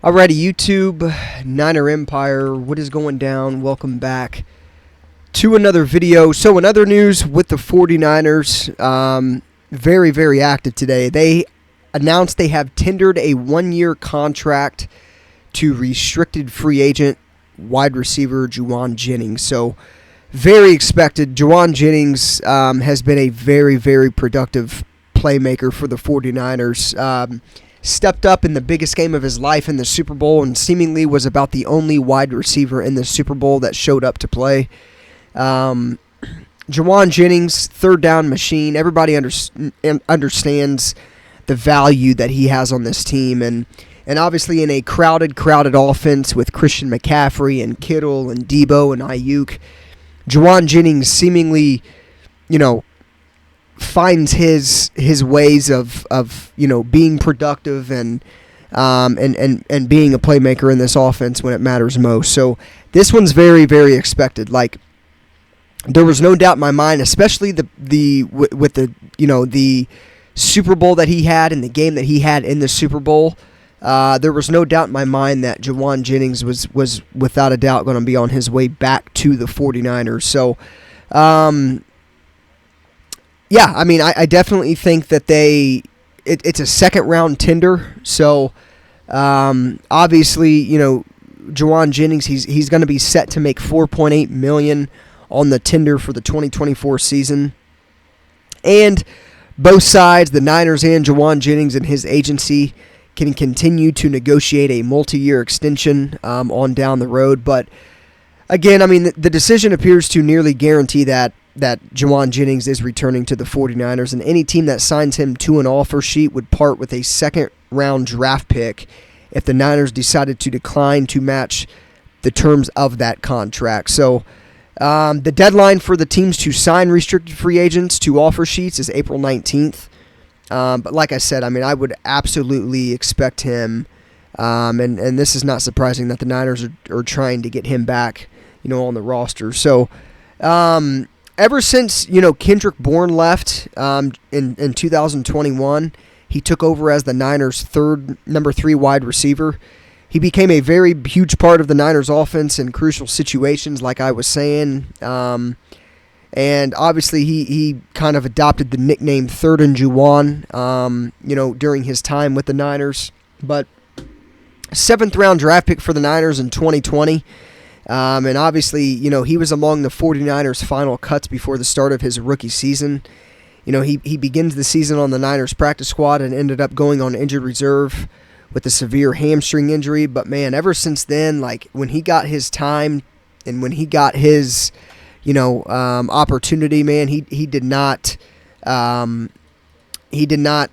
Alrighty, YouTube, Niner Empire, what is going down? Welcome back to another video. So in other news with the 49ers, very, very active today. They announced they have tendered a one-year contract to restricted free agent wide receiver Jauan Jennings. So very expected. Jauan Jennings has been a very, very productive playmaker for the 49ers. Stepped up in the biggest game of his life in the Super Bowl and seemingly was about the only wide receiver in the Super Bowl that showed up to play. Jauan Jennings, third down machine. Everybody understands the value that he has on this team. And obviously in a crowded offense with Christian McCaffrey and Kittle and Debo and Ayuk, Jauan Jennings seemingly, finds his ways of being productive and being a playmaker in this offense when it matters most. So this one's very, very expected. Like, there was no doubt in my mind, especially with the Super Bowl that he had and the game that he had in the Super Bowl. There was no doubt in my mind that Jauan Jennings was without a doubt going to be on his way back to the 49ers. So, yeah, I mean, I definitely think that it's a second-round tender. So, obviously, Jauan Jennings, he's going to be set to make $4.8 million on the tender for the 2024 season. And both sides, the Niners and Jauan Jennings and his agency, can continue to negotiate a multi-year extension on down the road. But, again, I mean, the decision appears to nearly guarantee that Jauan Jennings is returning to the 49ers, and any team that signs him to an offer sheet would part with a second-round draft pick if the Niners decided to decline to match the terms of that contract. So the deadline for the teams to sign restricted free agents to offer sheets is April 19th. But like I said, I mean, I would absolutely expect him, and this is not surprising that the Niners are trying to get him back, on the roster. So, ever since, Kendrick Bourne left in 2021, he took over as the Niners' number 3 wide receiver. He became a very huge part of the Niners' offense in crucial situations, like I was saying. And obviously he kind of adopted the nickname Third and Jauan, during his time with the Niners. But 7th-round draft pick for the Niners in 2020. And obviously, he was among the 49ers' final cuts before the start of his rookie season. He begins the season on the Niners practice squad and ended up going on injured reserve with a severe hamstring injury. But, man, ever since then, like, when he got his time and when he got his, opportunity, man, he did not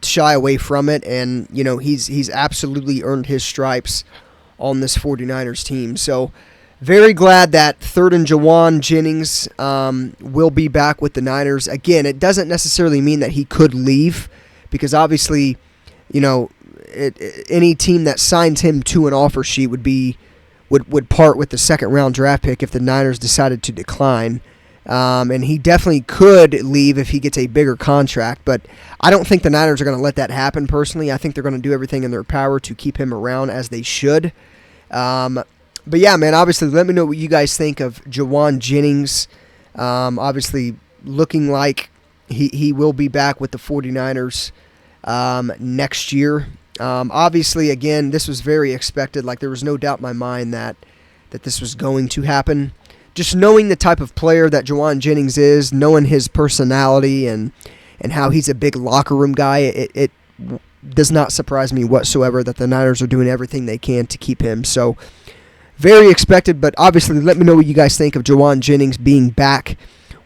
shy away from it. And, he's absolutely earned his stripes on this 49ers team. So, very glad that Third and Jauan Jennings will be back with the Niners. Again, it doesn't necessarily mean that he could leave, because obviously, any team that signs him to an offer sheet would part with the second-round draft pick if the Niners decided to decline. And he definitely could leave if he gets a bigger contract, but I don't think the Niners are going to let that happen personally. I think they're going to do everything in their power to keep him around, as they should. But yeah, man, obviously, let me know what you guys think of Jauan Jennings. Obviously, looking like he will be back with the 49ers next year. Obviously, again, this was very expected. Like, there was no doubt in my mind that this was going to happen. Just knowing the type of player that Jauan Jennings is, knowing his personality and how he's a big locker room guy, it does not surprise me whatsoever that the Niners are doing everything they can to keep him. So, very expected, but obviously let me know what you guys think of Jauan Jennings being back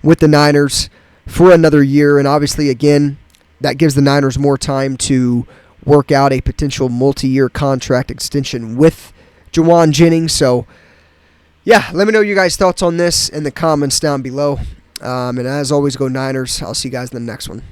with the Niners for another year. And obviously, again, that gives the Niners more time to work out a potential multi-year contract extension with Jauan Jennings. So, yeah, let me know your guys' thoughts on this in the comments down below. And as always, go Niners. I'll see you guys in the next one.